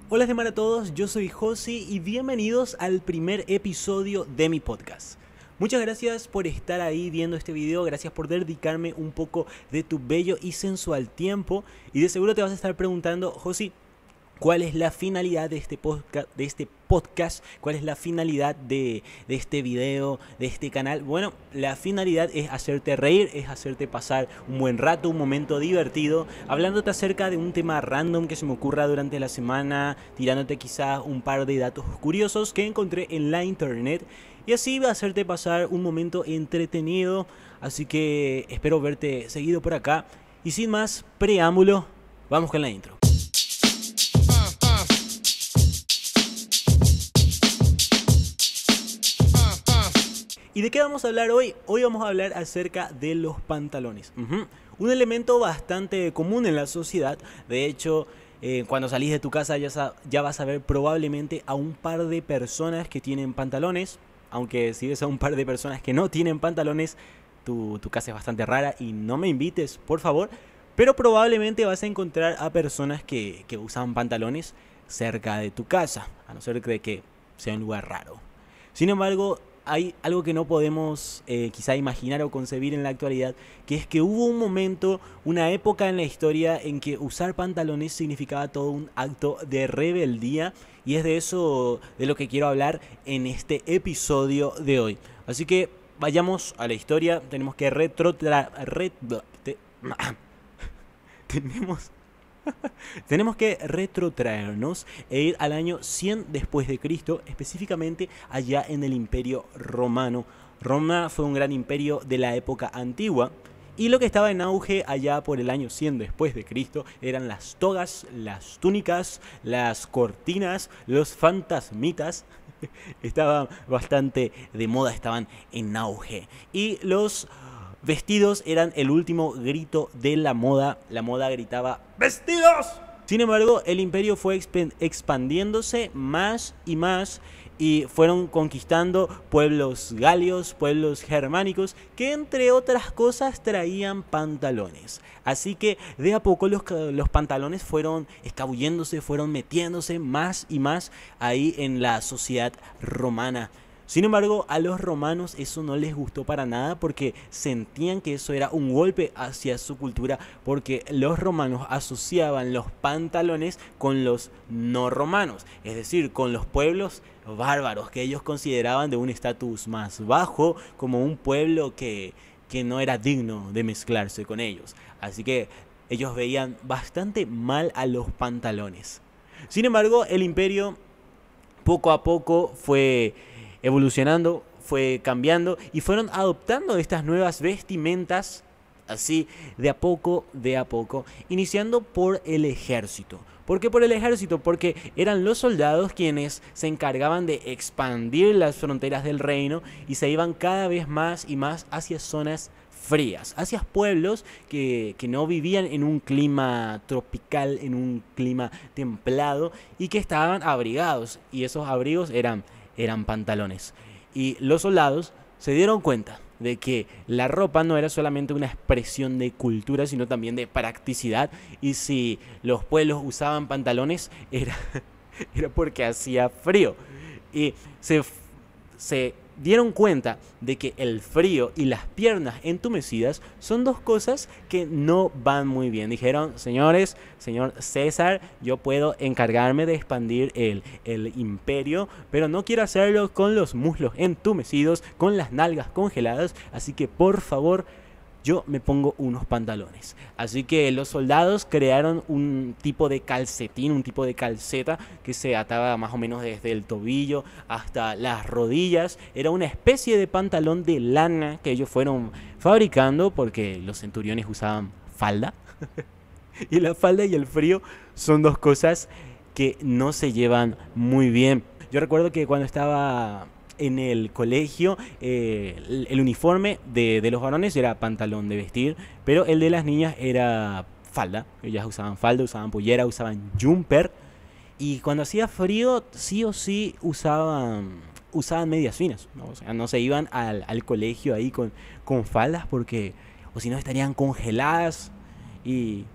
Hola de mar a todos, yo soy Josi y bienvenidos al primer episodio de mi podcast. Muchas gracias por estar ahí viendo este video, gracias por dedicarme un poco de tu bello y sensual tiempo. Y de seguro te vas a estar preguntando, Josi, ¿cuál es la finalidad de este podcast? ¿Cuál es la finalidad de este video, de este canal? Bueno, la finalidad es hacerte reír, es hacerte pasar un buen rato, un momento divertido, hablándote acerca de un tema random que se me ocurra durante la semana, tirándote quizás un par de datos curiosos que encontré en la internet. Y así va a hacerte pasar un momento entretenido. Así que espero verte seguido por acá. Y sin más preámbulo, vamos con la intro. ¿Y de qué vamos a hablar hoy? Hoy vamos a hablar acerca de los pantalones. Un elemento bastante común en la sociedad. De hecho, cuando salís de tu casa ya vas a ver probablemente a un par de personas que tienen pantalones. Aunque si ves a un par de personas que no tienen pantalones, tu casa es bastante rara y no me invites, por favor. Pero probablemente vas a encontrar a personas que usan pantalones cerca de tu casa, a no ser de que sea un lugar raro. Sin embargo, hay algo que no podemos quizá imaginar o concebir en la actualidad, que es que hubo un momento, una época en la historia en que usar pantalones significaba todo un acto de rebeldía, y es de eso de lo que quiero hablar en este episodio de hoy. Así que vayamos a la historia. Tenemos que tenemos que retrotraernos e ir al año 100 después de Cristo, específicamente allá en el Imperio Romano. Roma fue un gran imperio de la época antigua, y lo que estaba en auge allá por el año 100 después de Cristo eran las togas, las túnicas, las cortinas, los fantasmitas. Estaban bastante de moda, estaban en auge. Y los vestidos eran el último grito de la moda. La moda gritaba ¡vestidos! Sin embargo, el imperio fue expandiéndose más y fueron conquistando pueblos galios, pueblos germánicos, que entre otras cosas traían pantalones. Así que de a poco los pantalones fueron escabulléndose, fueron metiéndose más y más ahí en la sociedad romana. Sin embargo, a los romanos eso no les gustó para nada, porque sentían que eso era un golpe hacia su cultura, porque los romanos asociaban los pantalones con los no romanos, es decir, con los pueblos bárbaros que ellos consideraban de un estatus más bajo, como un pueblo que no era digno de mezclarse con ellos. Así que ellos veían bastante mal a los pantalones. Sin embargo, el imperio poco a poco fue evolucionando, fue cambiando y fueron adoptando estas nuevas vestimentas así de a poco, iniciando por el ejército. ¿Por qué por el ejército? Porque eran los soldados quienes se encargaban de expandir las fronteras del reino y se iban cada vez más y más hacia zonas frías, hacia pueblos que no vivían en un clima tropical, en un clima templado, y que estaban abrigados, y esos abrigos eran pantalones. Y los soldados se dieron cuenta de que la ropa no era solamente una expresión de cultura, sino también de practicidad. Y si los pueblos usaban pantalones, era porque hacía frío. Y se dieron cuenta de que el frío y las piernas entumecidas son dos cosas que no van muy bien. Dijeron: señores, señor César, yo puedo encargarme de expandir el imperio, pero no quiero hacerlo con los muslos entumecidos, con las nalgas congeladas, así que por favor, yo me pongo unos pantalones. Así que los soldados crearon un tipo de calcetín, un tipo de calceta que se ataba más o menos desde el tobillo hasta las rodillas. Era una especie de pantalón de lana que ellos fueron fabricando, porque los centuriones usaban falda. Y la falda y el frío son dos cosas que no se llevan muy bien. Yo recuerdo que cuando estaba en el colegio, el uniforme de los varones era pantalón de vestir, pero el de las niñas era falda. Ellas usaban falda, usaban pollera, usaban jumper, y cuando hacía frío sí o sí usaban medias finas, ¿no? O sea, no se iban al colegio ahí con faldas, porque o si no estarían congeladas, y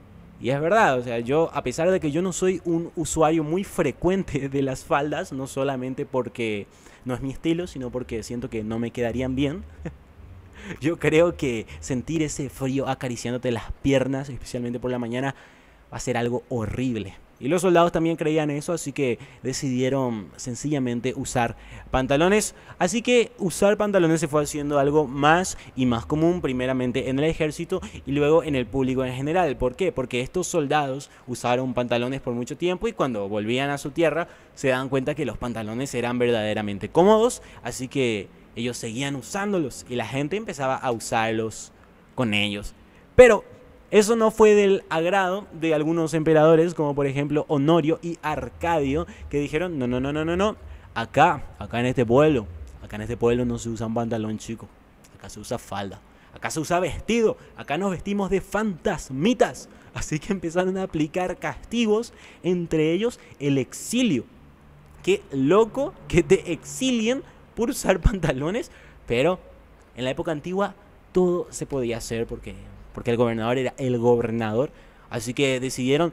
Y es verdad, o sea, yo, a pesar de que yo no soy un usuario muy frecuente de las faldas, no solamente porque no es mi estilo, sino porque siento que no me quedarían bien, yo creo que sentir ese frío acariciándote las piernas, especialmente por la mañana, va a ser algo horrible. Y los soldados también creían eso, así que decidieron sencillamente usar pantalones. Así que usar pantalones se fue haciendo algo más y más común, primeramente en el ejército y luego en el público en general. ¿Por qué? Porque estos soldados usaron pantalones por mucho tiempo y cuando volvían a su tierra se dan cuenta que los pantalones eran verdaderamente cómodos, así que ellos seguían usándolos y la gente empezaba a usarlos con ellos. Pero eso no fue del agrado de algunos emperadores, como por ejemplo Honorio y Arcadio, que dijeron, no, acá en este pueblo no se usan pantalones, chicos, acá se usa falda, acá se usa vestido, acá nos vestimos de fantasmitas. Así que empezaron a aplicar castigos, entre ellos el exilio. Qué loco que te exilien por usar pantalones, pero en la época antigua todo se podía hacer porque el gobernador era el gobernador, así que decidieron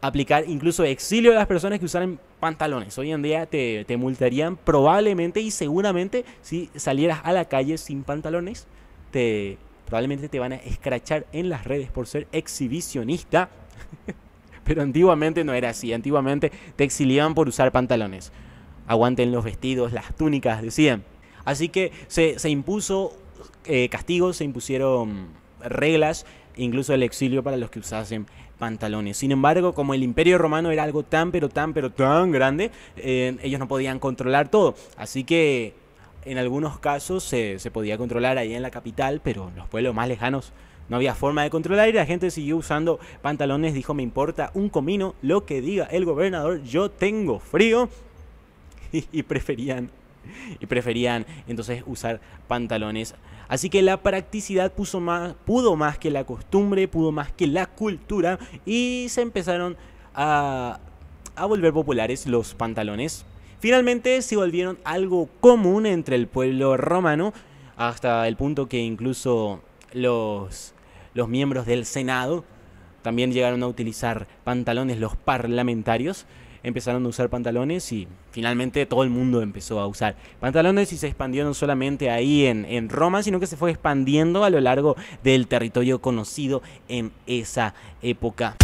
aplicar incluso exilio a las personas que usaran pantalones. Hoy en día te multarían probablemente y seguramente si salieras a la calle sin pantalones, probablemente te van a escrachar en las redes por ser exhibicionista. Pero antiguamente no era así, antiguamente te exiliaban por usar pantalones. Aguanten los vestidos, las túnicas, decían. Así que se impuso castigos, se impusieron reglas, incluso el exilio para los que usasen pantalones. Sin embargo, como el Imperio Romano era algo tan grande, ellos no podían controlar todo. Así que en algunos casos se podía controlar ahí en la capital, pero en los pueblos más lejanos no había forma de controlar y la gente siguió usando pantalones. Dijo, me importa un comino lo que diga el gobernador, yo tengo frío. Y preferían entonces usar pantalones. Así que la practicidad pudo más que la costumbre, pudo más que la cultura y se empezaron a volver populares los pantalones. Finalmente se volvieron algo común entre el pueblo romano hasta el punto que incluso los miembros del Senado también llegaron a utilizar pantalones, los parlamentarios. Empezaron a usar pantalones y finalmente todo el mundo empezó a usar pantalones y se expandió no solamente ahí en Roma, sino que se fue expandiendo a lo largo del territorio conocido en esa época.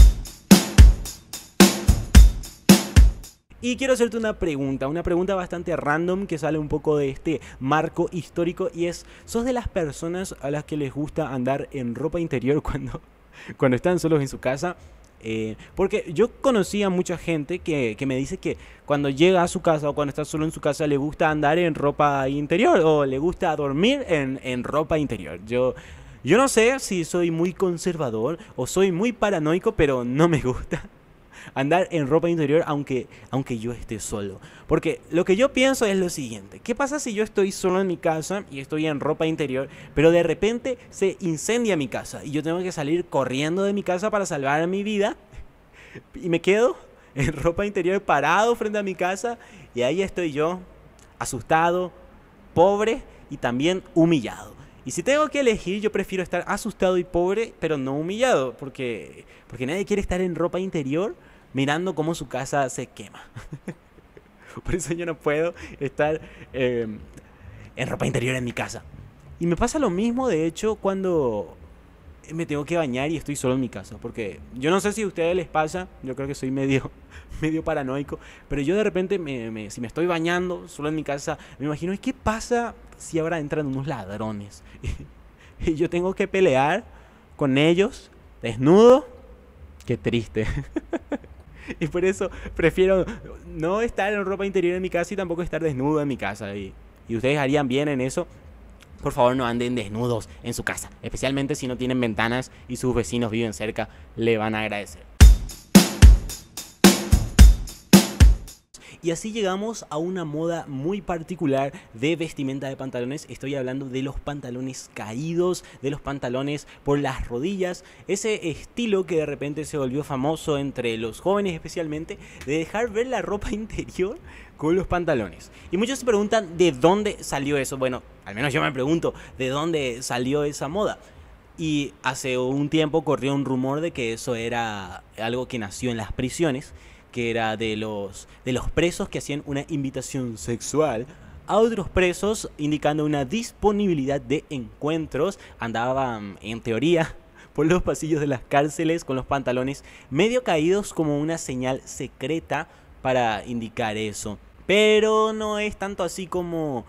Y quiero hacerte una pregunta bastante random que sale un poco de este marco histórico y es, ¿sos de las personas a las que les gusta andar en ropa interior cuando están solos en su casa? Porque yo conocí a mucha gente que me dice que cuando llega a su casa o cuando está solo en su casa le gusta andar en ropa interior o le gusta dormir en ropa interior. Yo no sé si soy muy conservador o soy muy paranoico, pero no me gusta andar en ropa interior aunque yo esté solo. Porque lo que yo pienso es lo siguiente: ¿qué pasa si yo estoy solo en mi casa y estoy en ropa interior, pero de repente se incendia mi casa y yo tengo que salir corriendo de mi casa para salvar mi vida? Y me quedo en ropa interior parado frente a mi casa y ahí estoy yo, asustado, pobre y también humillado. Y si tengo que elegir, yo prefiero estar asustado y pobre, pero no humillado, porque nadie quiere estar en ropa interior mirando cómo su casa se quema. Por eso yo no puedo estar en ropa interior en mi casa. Y me pasa lo mismo, de hecho, cuando me tengo que bañar y estoy solo en mi casa. Porque yo no sé si a ustedes les pasa, yo creo que soy medio paranoico, pero yo de repente, si me estoy bañando solo en mi casa, me imagino, ¿y qué pasa si ahora entran unos ladrones? Y yo tengo que pelear con ellos, desnudo. Qué triste. Y por eso prefiero no estar en ropa interior en mi casa y tampoco estar desnudo en mi casa. Y ustedes harían bien en eso. Por favor, no anden desnudos en su casa, especialmente si no tienen ventanas y sus vecinos viven cerca, le van a agradecer. Y así llegamos a una moda muy particular de vestimenta de pantalones. Estoy hablando de los pantalones caídos, de los pantalones por las rodillas. Ese estilo que de repente se volvió famoso entre los jóvenes especialmente, de dejar ver la ropa interior con los pantalones. Y muchos se preguntan de dónde salió eso. Bueno, al menos yo me pregunto de dónde salió esa moda. Y hace un tiempo corrió un rumor de que eso era algo que nació en las prisiones, que era de los presos que hacían una invitación sexual a otros presos, indicando una disponibilidad de encuentros. Andaban, en teoría, por los pasillos de las cárceles con los pantalones medio caídos como una señal secreta para indicar eso. Pero no es tanto así como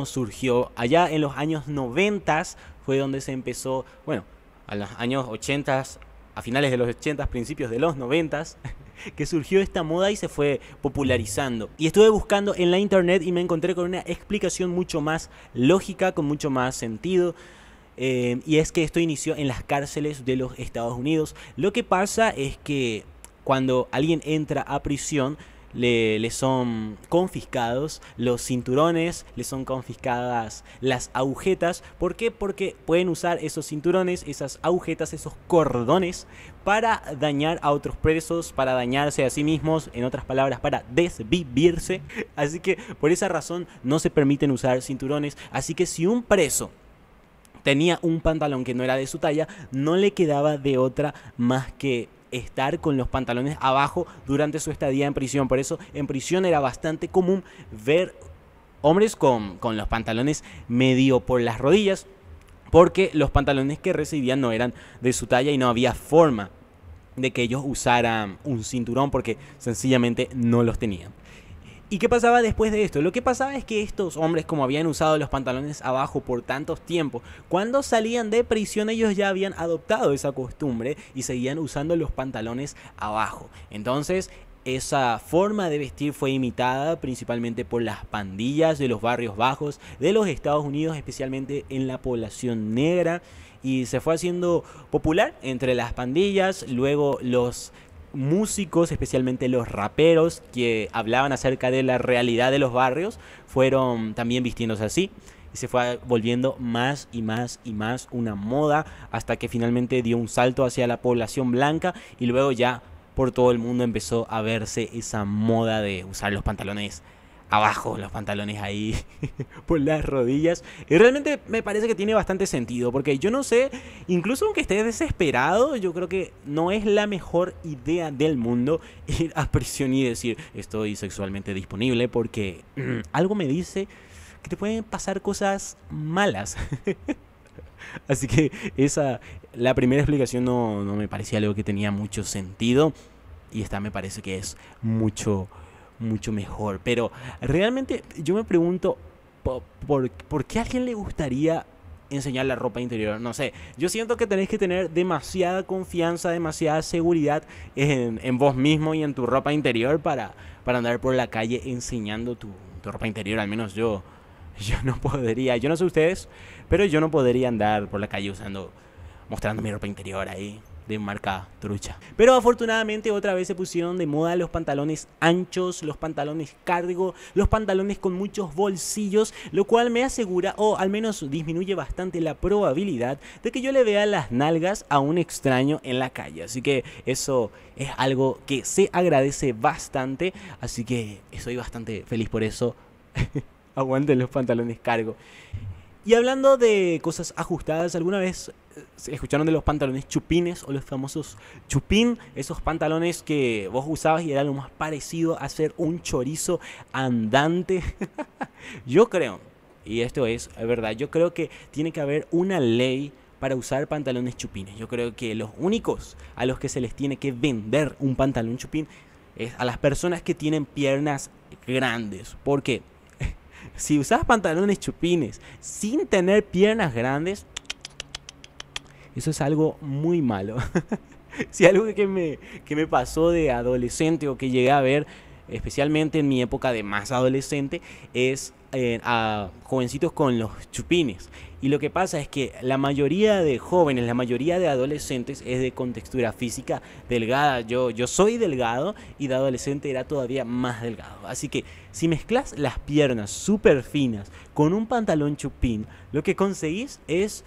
surgió. Allá en los años 90 fue donde se empezó, bueno, a los años 80, a finales de los 80, principios de los 90, que surgió esta moda y se fue popularizando. Y estuve buscando en la internet y me encontré con una explicación mucho más lógica, con mucho más sentido. Y es que esto inició en las cárceles de los Estados Unidos. Lo que pasa es que cuando alguien entra a prisión, le son confiscados los cinturones, le son confiscadas las agujetas. ¿Por qué? Porque pueden usar esos cinturones, esas agujetas, esos cordones para dañar a otros presos, para dañarse a sí mismos, en otras palabras, para desvivirse. Así que por esa razón no se permiten usar cinturones. Así que si un preso tenía un pantalón que no era de su talla, no le quedaba de otra más que estar con los pantalones abajo durante su estadía en prisión. Por eso en prisión era bastante común ver hombres con los pantalones medio por las rodillas, porque los pantalones que recibían no eran de su talla y no había forma de que ellos usaran un cinturón porque sencillamente no los tenían. ¿Y qué pasaba después de esto? Lo que pasaba es que estos hombres, como habían usado los pantalones abajo por tantos tiempos, cuando salían de prisión ellos ya habían adoptado esa costumbre y seguían usando los pantalones abajo. Entonces esa forma de vestir fue imitada principalmente por las pandillas de los barrios bajos de los Estados Unidos, especialmente en la población negra, y se fue haciendo popular entre las pandillas. Luego los músicos, especialmente los raperos que hablaban acerca de la realidad de los barrios, fueron también vistiéndose así y se fue volviendo más y más y más una moda, hasta que finalmente dio un salto hacia la población blanca y luego ya por todo el mundo empezó a verse esa moda de usar los pantalones abajo, los pantalones ahí por las rodillas. Y realmente me parece que tiene bastante sentido, porque yo no sé, incluso aunque estés desesperado, yo creo que no es la mejor idea del mundo ir a prisión y decir estoy sexualmente disponible, porque algo me dice que te pueden pasar cosas malas. Así que la primera explicación no me parecía algo que tenía mucho sentido, y esta me parece que es mucho mejor. Pero realmente yo me pregunto ¿por qué a alguien le gustaría enseñar la ropa interior? No sé, yo siento que tenés que tener demasiada confianza, demasiada seguridad en vos mismo y en tu ropa interior para andar por la calle enseñando tu ropa interior. Al menos yo no podría. Yo no sé ustedes, pero yo no podría andar por la calle mostrando mi ropa interior ahí de marca trucha. Pero afortunadamente otra vez se pusieron de moda los pantalones anchos, los pantalones cargo, los pantalones con muchos bolsillos, lo cual me asegura, o al menos disminuye bastante la probabilidad de que yo le vea las nalgas a un extraño en la calle. Así que eso es algo que se agradece bastante, así que estoy bastante feliz por eso. Aguanten los pantalones cargo. Y hablando de cosas ajustadas, ¿alguna vez escucharon de los pantalones chupines o los famosos chupín? Esos pantalones que vos usabas y era lo más parecido a ser un chorizo andante. Yo creo, y esto es verdad, yo creo que tiene que haber una ley para usar pantalones chupines. Yo creo que los únicos a los que se les tiene que vender un pantalón chupín es a las personas que tienen piernas grandes. ¿Por qué? Si usas pantalones chupines sin tener piernas grandes, eso es algo muy malo. Si algo que me pasó de adolescente o que llegué a ver, especialmente en mi época de más adolescente, es a jovencitos con los chupines. Y lo que pasa es que la mayoría de jóvenes, la mayoría de adolescentes es de contextura física delgada. Yo soy delgado y de adolescente era todavía más delgado. Así que si mezclas las piernas súper finas con un pantalón chupín, lo que conseguís es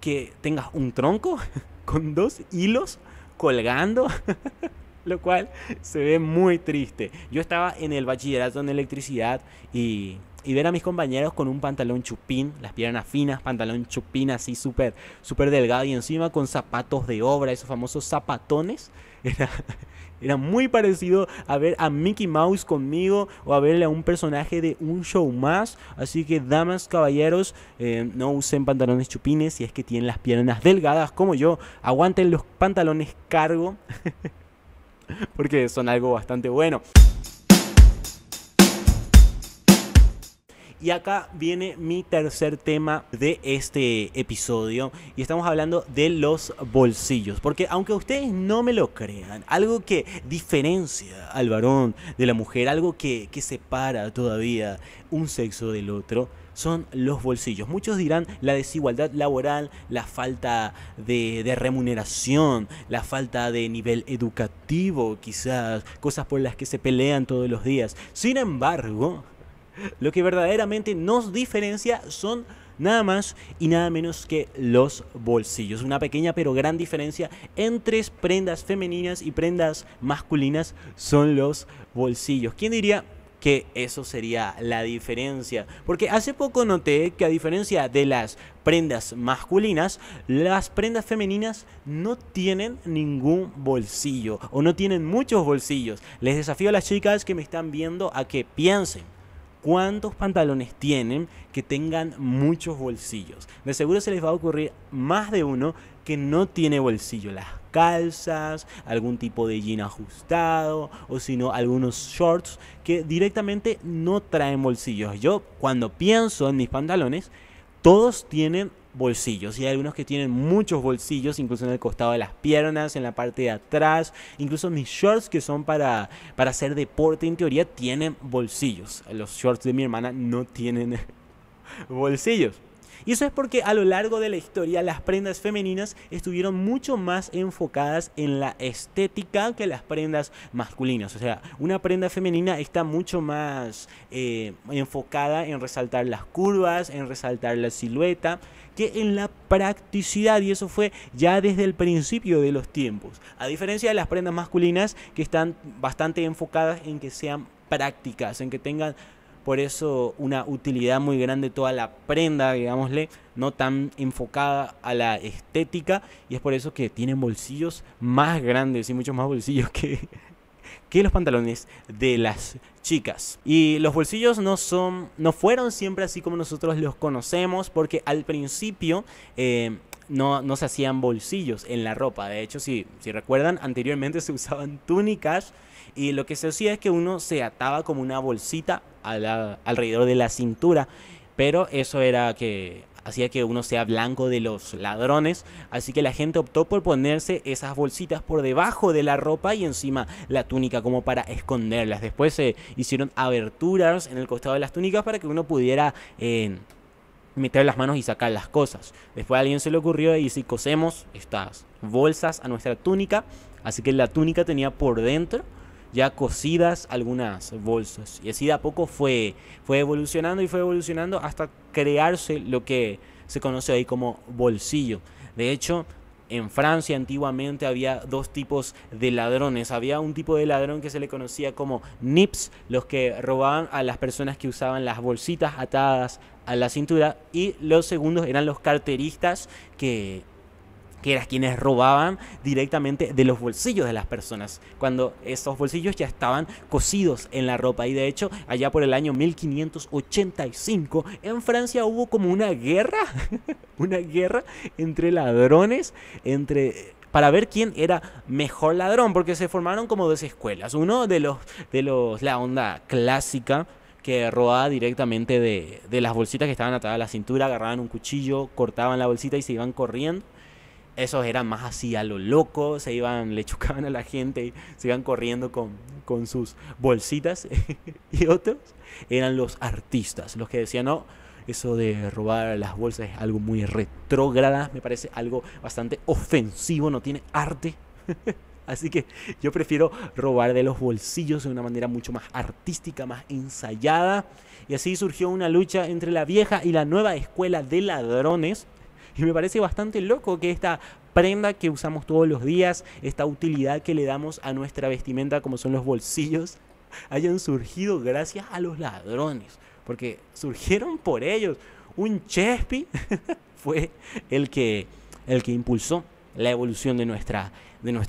que tengas un tronco con 2 hilos colgando. Lo cual se ve muy triste. Yo estaba en el bachillerato en electricidad y y ver a mis compañeros con un pantalón chupín, las piernas finas, pantalón chupín así súper delgado y encima con zapatos de obra, esos famosos zapatones. Era, era muy parecido a ver a Mickey Mouse conmigo o a verle a un personaje de un show más. Así que damas, caballeros, no usen pantalones chupines si es que tienen las piernas delgadas como yo. Aguanten los pantalones cargo porque son algo bastante bueno. Y acá viene mi tercer tema de este episodio y estamos hablando de los bolsillos. Porque aunque ustedes no me lo crean, algo que diferencia al varón de la mujer, algo que separa todavía un sexo del otro, son los bolsillos. Muchos dirán la desigualdad laboral, la falta de remuneración, la falta de nivel educativo, quizás, cosas por las que se pelean todos los días. Sin embargo, lo que verdaderamente nos diferencia son nada más y nada menos que los bolsillos. Una pequeña pero gran diferencia entre prendas femeninas y prendas masculinas son los bolsillos. ¿Quién diría que eso sería la diferencia? Porque hace poco noté que a diferencia de las prendas masculinas, las prendas femeninas no tienen ningún bolsillo o no tienen muchos bolsillos. Les desafío a las chicas que me están viendo a que piensen cuántos pantalones tienen que tengan muchos bolsillos. De seguro se les va a ocurrir más de uno que no tiene bolsillo. Las calzas, algún tipo de jean ajustado o si no algunos shorts que directamente no traen bolsillos. Yo cuando pienso en mis pantalones, todos tienen bolsillos y hay algunos que tienen muchos bolsillos, incluso en el costado de las piernas, en la parte de atrás. Incluso mis shorts que son para hacer deporte en teoría tienen bolsillos. Los shorts de mi hermana no tienen bolsillos. Y eso es porque a lo largo de la historia las prendas femeninas estuvieron mucho más enfocadas en la estética que las prendas masculinas. O sea, una prenda femenina está mucho más enfocada en resaltar las curvas, en resaltar la silueta, que en la practicidad, y eso fue ya desde el principio de los tiempos. A diferencia de las prendas masculinas que están bastante enfocadas en que sean prácticas, en que tengan por eso una utilidad muy grande toda la prenda, digámosle, no tan enfocada a la estética, y es por eso que tienen bolsillos más grandes y muchos más bolsillos que los pantalones de las chicas. Y los bolsillos no fueron siempre así como nosotros los conocemos, porque al principio no se hacían bolsillos en la ropa. De hecho, si recuerdan, anteriormente se usaban túnicas y lo que se hacía es que uno se ataba como una bolsita alrededor de la cintura, pero eso hacía que uno sea blanco de los ladrones, así que la gente optó por ponerse esas bolsitas por debajo de la ropa y encima la túnica como para esconderlas. Después se hicieron aberturas en el costado de las túnicas para que uno pudiera meter las manos y sacar las cosas. Después a alguien se le ocurrió y si cosemos estas bolsas a nuestra túnica, así que la túnica tenía por dentro ya cosidas algunas bolsas. Y así de a poco fue evolucionando hasta crearse lo que se conoce hoy como bolsillo. De hecho, en Francia antiguamente había dos tipos de ladrones. Había un tipo de ladrón que se le conocía como nips, los que robaban a las personas que usaban las bolsitas atadas a la cintura, y los segundos eran los carteristas que eran quienes robaban directamente de los bolsillos de las personas, cuando esos bolsillos ya estaban cosidos en la ropa. Y de hecho, allá por el año 1585, en Francia hubo como una guerra, una guerra entre ladrones, para ver quién era mejor ladrón, porque se formaron como dos escuelas. Uno de la onda clásica, que robaba directamente de las bolsitas que estaban atadas a la cintura, agarraban un cuchillo, cortaban la bolsita y se iban corriendo. Esos eran más así a lo loco, le chocaban a la gente y se iban corriendo con sus bolsitas. Y otros eran los artistas, los que decían, no, eso de robar las bolsas es algo muy retrógrada, me parece algo bastante ofensivo, no tiene arte. Así que yo prefiero robar de los bolsillos de una manera mucho más artística, más ensayada. Y así surgió una lucha entre la vieja y la nueva escuela de ladrones. Y me parece bastante loco que esta prenda que usamos todos los días, esta utilidad que le damos a nuestra vestimenta como son los bolsillos, hayan surgido gracias a los ladrones. porque surgieron por ellos. Un Chespi fue el que impulsó la evolución de nuestra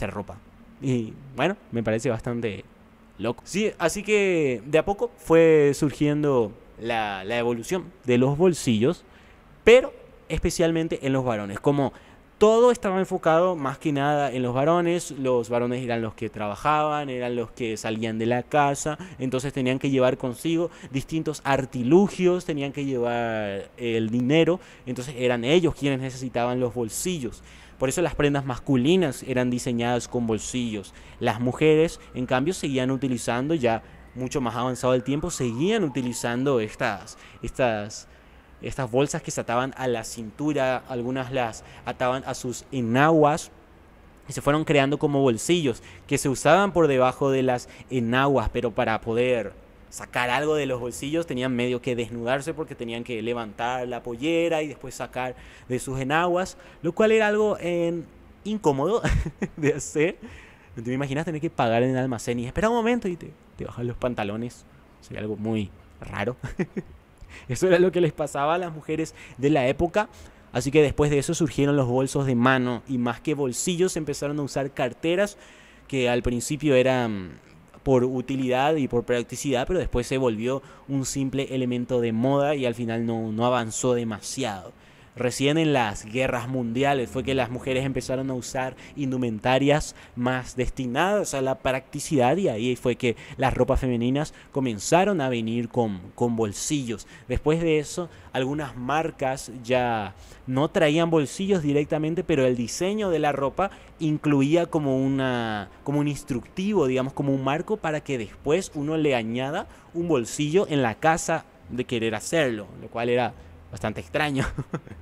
ropa. Y bueno, me parece bastante loco. Sí, así que de a poco fue surgiendo la evolución de los bolsillos, pero especialmente en los varones. Como todo estaba enfocado más que nada en los varones eran los que trabajaban, eran los que salían de la casa, entonces tenían que llevar consigo distintos artilugios, tenían que llevar el dinero, entonces eran ellos quienes necesitaban los bolsillos. Por eso las prendas masculinas eran diseñadas con bolsillos. Las mujeres, en cambio, seguían utilizando, ya mucho más avanzado el tiempo, seguían utilizando estas bolsas que se ataban a la cintura, algunas las ataban a sus enaguas y se fueron creando como bolsillos que se usaban por debajo de las enaguas, pero para poder sacar algo de los bolsillos tenían medio que desnudarse porque tenían que levantar la pollera y después sacar de sus enaguas, lo cual era algo incómodo de hacer. ¿Te imaginas tener que pagar en el almacén y espera un momento y te bajan los pantalones? Sería algo muy raro. Eso era lo que les pasaba a las mujeres de la época. Así que después de eso surgieron los bolsos de mano y más que bolsillos empezaron a usar carteras que al principio eran por utilidad y por practicidad, pero después se volvió un simple elemento de moda y al final no avanzó demasiado. Recién en las guerras mundiales fue que las mujeres empezaron a usar indumentarias más destinadas a la practicidad y ahí fue que las ropas femeninas comenzaron a venir con bolsillos. Después de eso, algunas marcas ya no traían bolsillos directamente, pero el diseño de la ropa incluía como un instructivo, digamos, como un marco para que después uno le añada un bolsillo en la casa de querer hacerlo, lo cual era bastante extraño.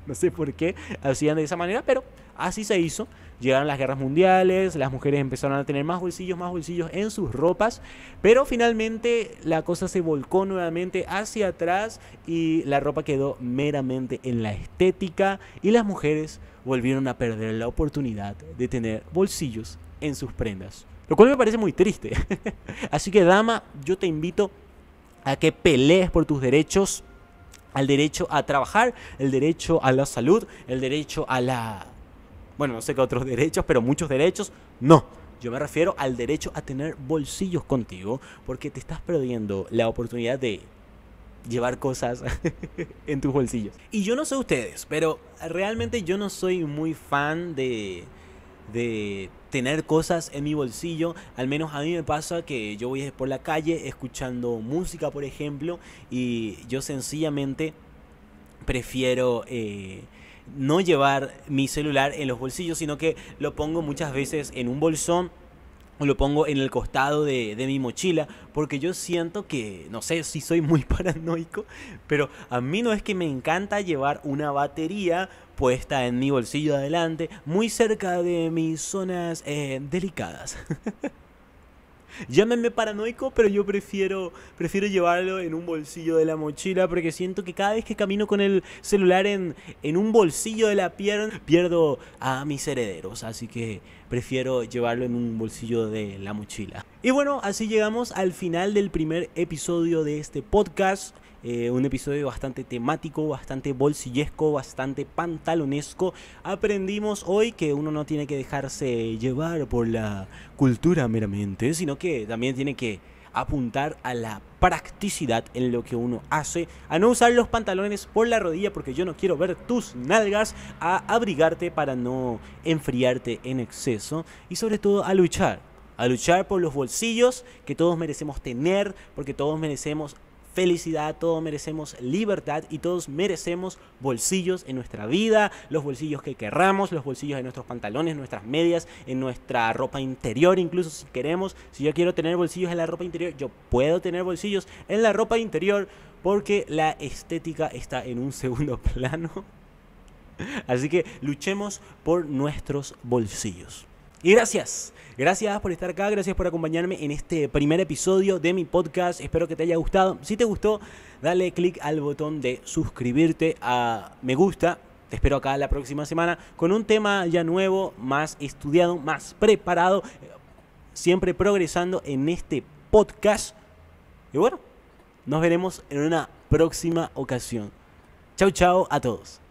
No sé por qué hacían de esa manera, pero así se hizo. Llegaron las guerras mundiales, las mujeres empezaron a tener más bolsillos en sus ropas, pero finalmente la cosa se volcó nuevamente hacia atrás y la ropa quedó meramente en la estética y las mujeres volvieron a perder la oportunidad de tener bolsillos en sus prendas, lo cual me parece muy triste. Así que, dama, yo te invito a que pelees por tus derechos, al derecho a trabajar, el derecho a la salud, el derecho a la... Bueno, no sé qué otros derechos, pero muchos derechos. No, yo me refiero al derecho a tener bolsillos contigo, porque te estás perdiendo la oportunidad de llevar cosas en tus bolsillos. Y yo no sé ustedes, pero realmente yo no soy muy fan de tener cosas en mi bolsillo. Al menos a mí me pasa que yo voy por la calle escuchando música, por ejemplo, y yo sencillamente prefiero no llevar mi celular en los bolsillos, sino que lo pongo muchas veces en un bolsón o lo pongo en el costado de mi mochila, porque yo siento que, no sé si soy muy paranoico, pero a mí no es que me encanta llevar una batería puesta en mi bolsillo de adelante, muy cerca de mis zonas delicadas. Llámenme paranoico, pero yo prefiero llevarlo en un bolsillo de la mochila, porque siento que cada vez que camino con el celular en un bolsillo de la pierna, pierdo a mis herederos. Así que prefiero llevarlo en un bolsillo de la mochila. Y bueno, así llegamos al final del primer episodio de este podcast. Un episodio bastante temático, bastante bolsillesco, bastante pantalonesco. Aprendimos hoy que uno no tiene que dejarse llevar por la cultura meramente, sino que también tiene que apuntar a la practicidad en lo que uno hace, a no usar los pantalones por la rodilla porque yo no quiero ver tus nalgas, a abrigarte para no enfriarte en exceso y sobre todo a luchar por los bolsillos que todos merecemos tener, porque todos merecemos felicidad, todos merecemos libertad y todos merecemos bolsillos en nuestra vida, los bolsillos que querramos, los bolsillos en nuestros pantalones, nuestras medias, en nuestra ropa interior, incluso si queremos. Si yo quiero tener bolsillos en la ropa interior, yo puedo tener bolsillos en la ropa interior, porque la estética está en un segundo plano. Así que luchemos por nuestros bolsillos. Y gracias por estar acá, gracias por acompañarme en este primer episodio de mi podcast. Espero que te haya gustado. Si te gustó, dale click al botón de suscribirte, a me gusta. Te espero acá la próxima semana con un tema ya nuevo, más estudiado, más preparado, siempre progresando en este podcast. Y bueno, nos veremos en una próxima ocasión. Chau, chau a todos.